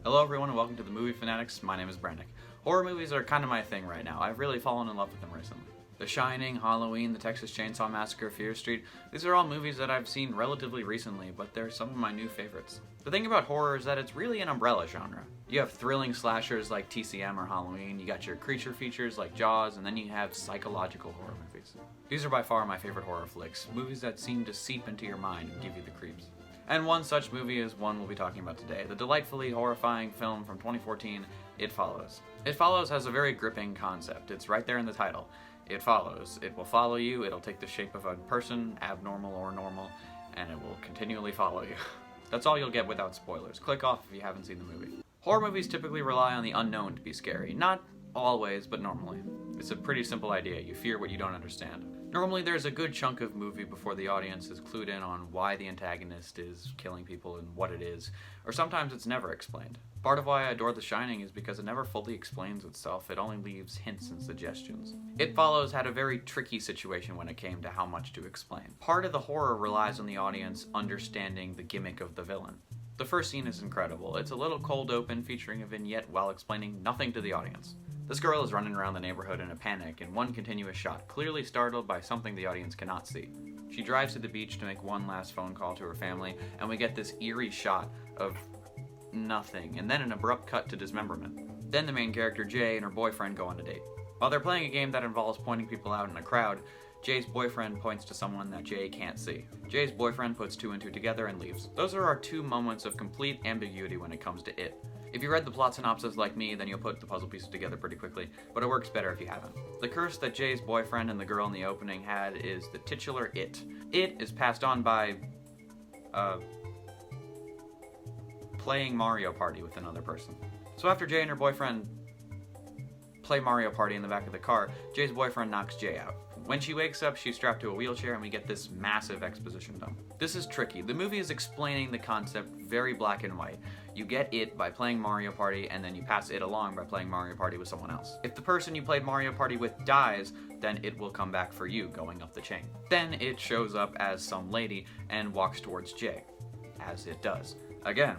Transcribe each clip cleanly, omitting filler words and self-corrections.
Hello everyone and welcome to the Movie Fanatics. My name is Brandick. Horror movies are kind of my thing right now. I've really fallen in love with them recently. The Shining, Halloween, The Texas Chainsaw Massacre, Fear Street, these are all movies that I've seen relatively recently, but they're some of my new favorites. The thing about horror is that it's really an umbrella genre. You have thrilling slashers like TCM or Halloween, you got your creature features like Jaws, and then you have psychological horror movies. These are by far my favorite horror flicks, movies that seem to seep into your mind and give you the creeps. And one such movie is one we'll be talking about today, the delightfully horrifying film from 2014, It Follows. It Follows has a very gripping concept. It's right there in the title. It follows. It will follow you, it'll take the shape of a person, abnormal or normal, and it will continually follow you. That's all you'll get without spoilers. Click off if you haven't seen the movie. Horror movies typically rely on the unknown to be scary. Not always, but normally. It's a pretty simple idea. You fear what you don't understand. Normally there's a good chunk of movie before the audience is clued in on why the antagonist is killing people and what it is, or sometimes it's never explained. Part of why I adore The Shining is because it never fully explains itself, it only leaves hints and suggestions. It Follows had a very tricky situation when it came to how much to explain. Part of the horror relies on the audience understanding the gimmick of the villain. The first scene is incredible. It's a little cold open featuring a vignette while explaining nothing to the audience. This girl is running around the neighborhood in a panic in one continuous shot, clearly startled by something the audience cannot see. She drives to the beach to make one last phone call to her family, and we get this eerie shot of nothing, and then an abrupt cut to dismemberment. Then the main character, Jay, and her boyfriend go on a date. While they're playing a game that involves pointing people out in a crowd, Jay's boyfriend points to someone that Jay can't see. Jay's boyfriend puts two and two together and leaves. Those are our two moments of complete ambiguity when it comes to It. If you read the plot synopsis like me, then you'll put the puzzle pieces together pretty quickly, but it works better if you haven't. The curse that Jay's boyfriend and the girl in the opening had is the titular It. It is passed on by, playing Mario Party with another person. So after Jay and her boyfriend play Mario Party in the back of the car, Jay's boyfriend knocks Jay out. When she wakes up, she's strapped to a wheelchair and we get this massive exposition dump. This is tricky. The movie is explaining the concept very black and white. You get it by playing Mario Party and then you pass it along by playing Mario Party with someone else. If the person you played Mario Party with dies, then it will come back for you going up the chain. Then it shows up as some lady and walks towards Jay, as it does. Again,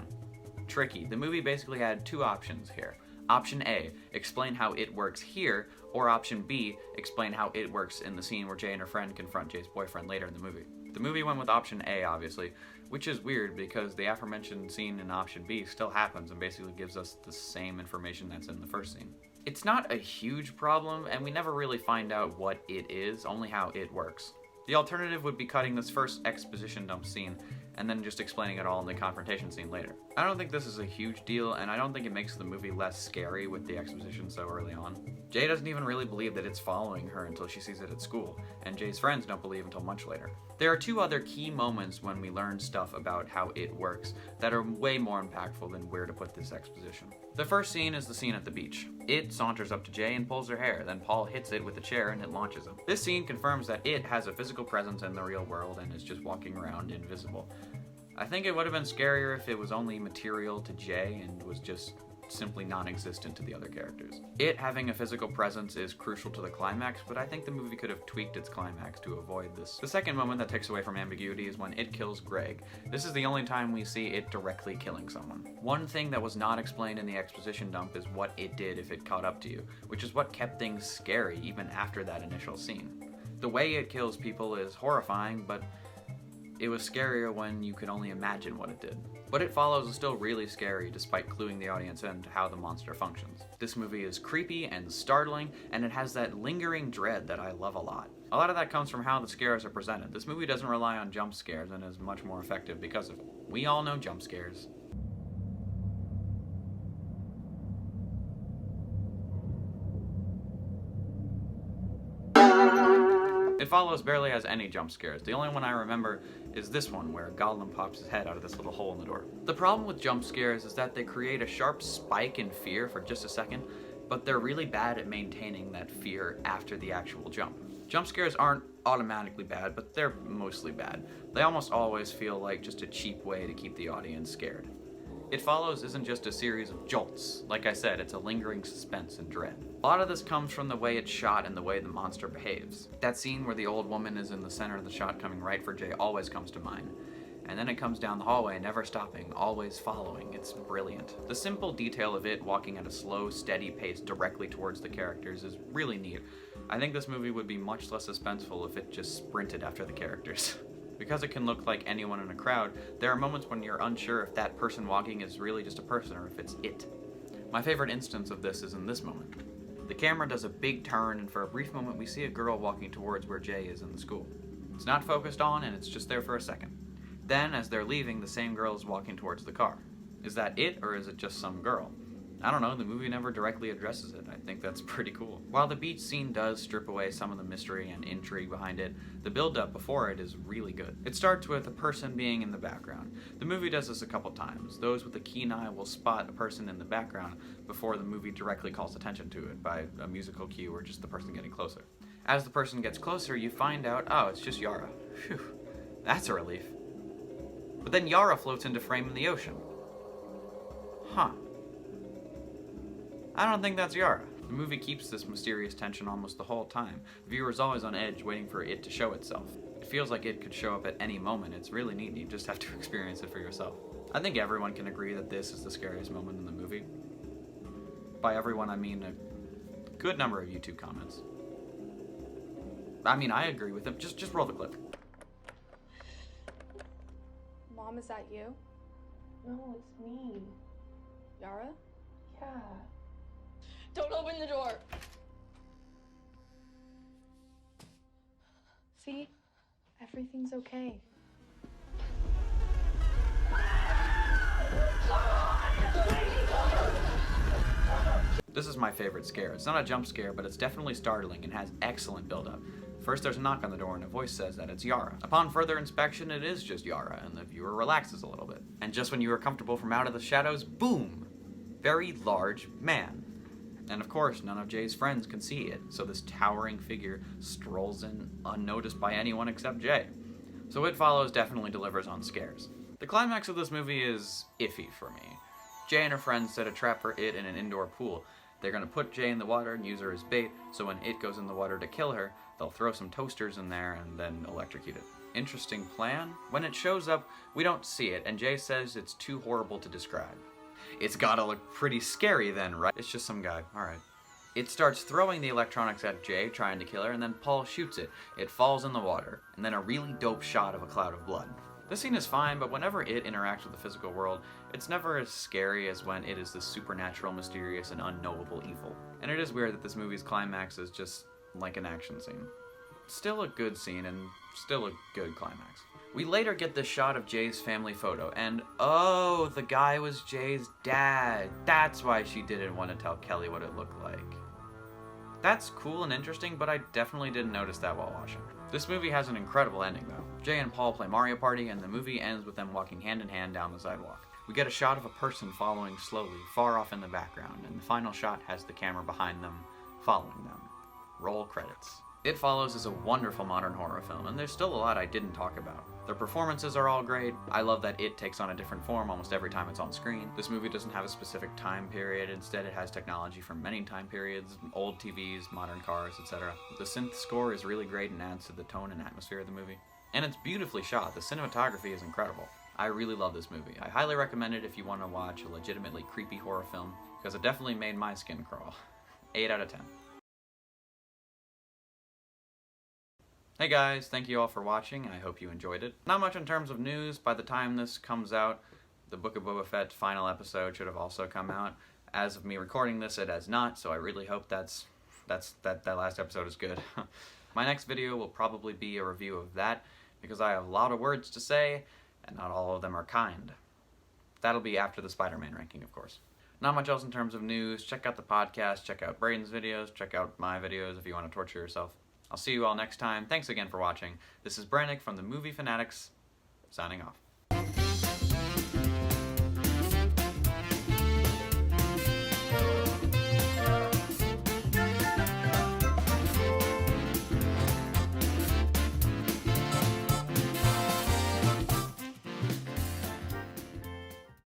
tricky. The movie basically had two options here. Option A, explain how it works here, or option B, explain how it works in the scene where Jay and her friend confront Jay's boyfriend later in the movie. The movie went with option A, obviously, which is weird because the aforementioned scene in option B still happens and basically gives us the same information that's in the first scene. It's not a huge problem, and we never really find out what it is, only how it works. The alternative would be cutting this first exposition dump scene and then just explaining it all in the confrontation scene later. I don't think this is a huge deal, and I don't think it makes the movie less scary with the exposition so early on. Jay doesn't even really believe that it's following her until she sees it at school, and Jay's friends don't believe until much later. There are two other key moments when we learn stuff about how it works that are way more impactful than where to put this exposition. The first scene is the scene at the beach. It saunters up to Jay and pulls her hair, then Paul hits it with a chair and it launches him. This scene confirms that it has a physical presence in the real world and is just walking around invisible. I think it would have been scarier if it was only material to Jay and was just simply non-existent to the other characters. It having a physical presence is crucial to the climax, but I think the movie could have tweaked its climax to avoid this. The second moment that takes away from ambiguity is when it kills Greg. This is the only time we see it directly killing someone. One thing that was not explained in the exposition dump is what it did if it caught up to you, which is what kept things scary even after that initial scene. The way it kills people is horrifying, but it was scarier when you could only imagine what it did. What It Follows is still really scary despite cluing the audience into how the monster functions. This movie is creepy and startling, and it has that lingering dread that I love a lot. A lot of that comes from how the scares are presented. This movie doesn't rely on jump scares and is much more effective because of it. We all know jump scares. It Follows barely has any jump scares. The only one I remember is this one where Gollum pops his head out of this little hole in the door. The problem with jump scares is that they create a sharp spike in fear for just a second, but they're really bad at maintaining that fear after the actual jump. Jump scares aren't automatically bad, but they're mostly bad. They almost always feel like just a cheap way to keep the audience scared. It Follows isn't just a series of jolts. Like I said, it's a lingering suspense and dread. A lot of this comes from the way it's shot and the way the monster behaves. That scene where the old woman is in the center of the shot coming right for Jay always comes to mind. And then it comes down the hallway, never stopping, always following. It's brilliant. The simple detail of it walking at a slow, steady pace directly towards the characters is really neat. I think this movie would be much less suspenseful if it just sprinted after the characters. Because it can look like anyone in a crowd, there are moments when you're unsure if that person walking is really just a person or if it's it. My favorite instance of this is in this moment. The camera does a big turn, and for a brief moment we see a girl walking towards where Jay is in the school. It's not focused on, and it's just there for a second. Then, as they're leaving, the same girl is walking towards the car. Is that it, or is it just some girl? I don't know, the movie never directly addresses it. I think that's pretty cool. While the beach scene does strip away some of the mystery and intrigue behind it, the build-up before it is really good. It starts with a person being in the background. The movie does this a couple times. Those with a keen eye will spot a person in the background before the movie directly calls attention to it by a musical cue or just the person getting closer. As the person gets closer, you find out, oh, it's just Yara. Phew, that's a relief. But then Yara floats into frame in the ocean. Huh. I don't think that's Yara. The movie keeps this mysterious tension almost the whole time. The viewer is always on edge, waiting for it to show itself. It feels like it could show up at any moment. It's really neat. You just have to experience it for yourself. I think everyone can agree that this is the scariest moment in the movie. By everyone, I mean a good number of YouTube comments. I mean, I agree with them. Just roll the clip. Mom, is that you? No, it's me. Yara? Yeah. Don't open the door! See? Everything's okay. This is my favorite scare. It's not a jump scare, but it's definitely startling and has excellent build-up. First there's a knock on the door and a voice says that it's Yara. Upon further inspection, it is just Yara, and the viewer relaxes a little bit. And just when you are comfortable from out of the shadows, boom! Very large man. And of course, none of Jay's friends can see it, so this towering figure strolls in unnoticed by anyone except Jay. So It Follows definitely delivers on scares. The climax of this movie is iffy for me. Jay and her friends set a trap for It in an indoor pool. They're gonna put Jay in the water and use her as bait, so when It goes in the water to kill her, they'll throw some toasters in there and then electrocute it. Interesting plan. When it shows up, we don't see it, and Jay says it's too horrible to describe. It's gotta look pretty scary then, right? It's just some guy. Alright. It starts throwing the electronics at Jay, trying to kill her, and then Paul shoots it. It falls in the water, and then a really dope shot of a cloud of blood. This scene is fine, but whenever It interacts with the physical world, it's never as scary as when it is this supernatural, mysterious, and unknowable evil. And it is weird that this movie's climax is just like an action scene. Still a good scene, and still a good climax. We later get this shot of Jay's family photo, and oh, the guy was Jay's dad. That's why she didn't want to tell Kelly what it looked like. That's cool and interesting, but I definitely didn't notice that while watching. This movie has an incredible ending though. Jay and Paul play Mario Party, and the movie ends with them walking hand in hand down the sidewalk. We get a shot of a person following slowly, far off in the background, and the final shot has the camera behind them, following them. Roll credits. It Follows is a wonderful modern horror film, and there's still a lot I didn't talk about. The performances are all great. I love that It takes on a different form almost every time it's on screen. This movie doesn't have a specific time period. Instead, it has technology from many time periods, old TVs, modern cars, etc. The synth score is really great and adds to the tone and atmosphere of the movie. And it's beautifully shot. The cinematography is incredible. I really love this movie. I highly recommend it if you want to watch a legitimately creepy horror film, because it definitely made my skin crawl. 8 out of 10. Hey guys, thank you all for watching. I hope you enjoyed it. Not much in terms of news. By the time this comes out, the Book of Boba Fett final episode should have also come out. As of me recording this, it has not, so I really hope that last episode is good. My next video will probably be a review of that, because I have a lot of words to say, and not all of them are kind. That'll be after the Spider-Man ranking, of course. Not much else in terms of news. Check out the podcast, check out Braden's videos, check out my videos if you want to torture yourself. I'll see you all next time. Thanks again for watching. This is Brannick from the Movie Fanatics, signing off.